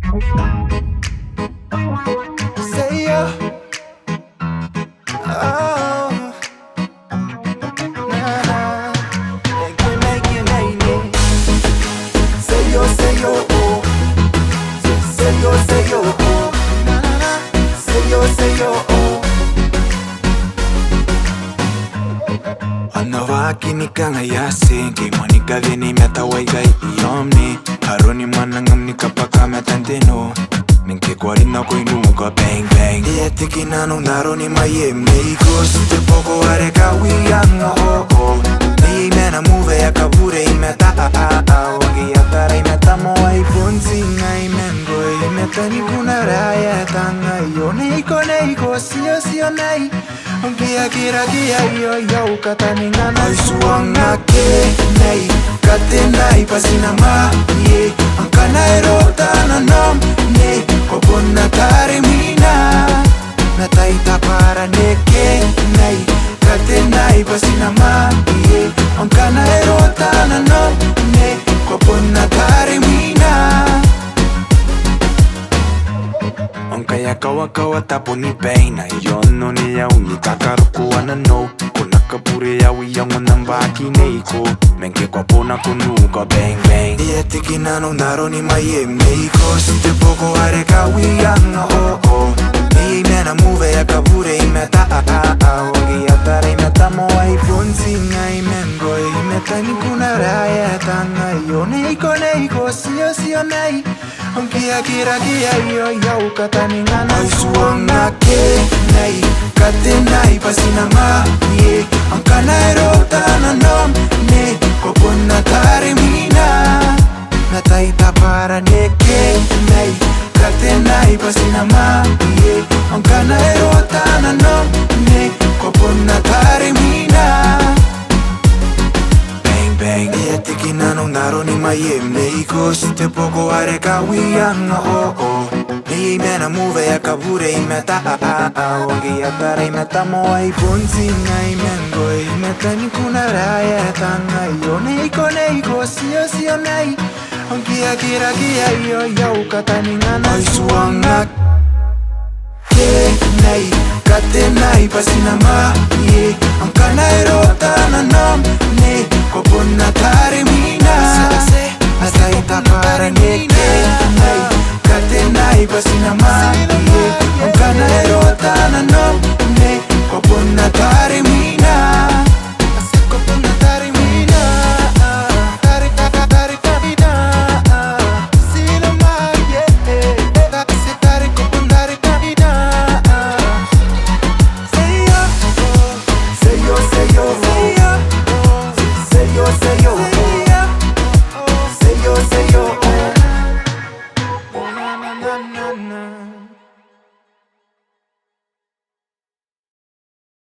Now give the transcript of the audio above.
Say yo, oh, nah, nah. Make it. Say yo, oh. Say yo, oh. Nah, nah, nah. Say yo, oh. Wanawake nikangayase Kimonika vini meta waiga iyomni Haruni manangam nikapaka metanteno Minke kwarina koinuka bang bang Yetiki nanu naroni mayeme Ikosi te poko areka wiyanga oh oh Ni mena move ya kabure imeta Wagi yatara imeta moa ipunzi nga imengo Imeta nikuna raya tanga Neiko sio nei Ongia kira yo kataninga na suanga ke nei Katena ipasina ma ye Ankana erota na nom ne Kopona tare mina Nataita para neke nei Katena ipasina ma ye Ankana erota na nom ne Kopona tare mina Kaya kawa tapo ni pain Yono ni ya unitakaruku wana no Kuna kapure ya wiyango nambaki neiko Menke kwa pona kunuka bang bang Yetiki nano naro ni maye meiko Sute poko areka wiyanga oh oh Ni mena move ya kabure imeta Wagi yatara imeta moa ipunzi nga imengo Imeta nikuna raya tanga Neiko sio nei Ongia kira yo kataninga na suanga ke nei Katena ipasina ma ye Ankana erota na nom ne Kopona tare mina Nataita para neke nei Katena ipasina ma ye Ankana erota na nom ne Kopona tare mina Yetiki nanu naro ni mayeme Iko site poko areka wiyanga oh oh Ni mena move ya kabure imeta Wagi yatara imeta moa ipunzi nga imengo Imeta nikuna raya tanga Neiko sio nei Ongia kira yo kataninga na suanga ke nei Katena ipasina ma ye Ankana erota na nom ne Kopona tare mina Hasta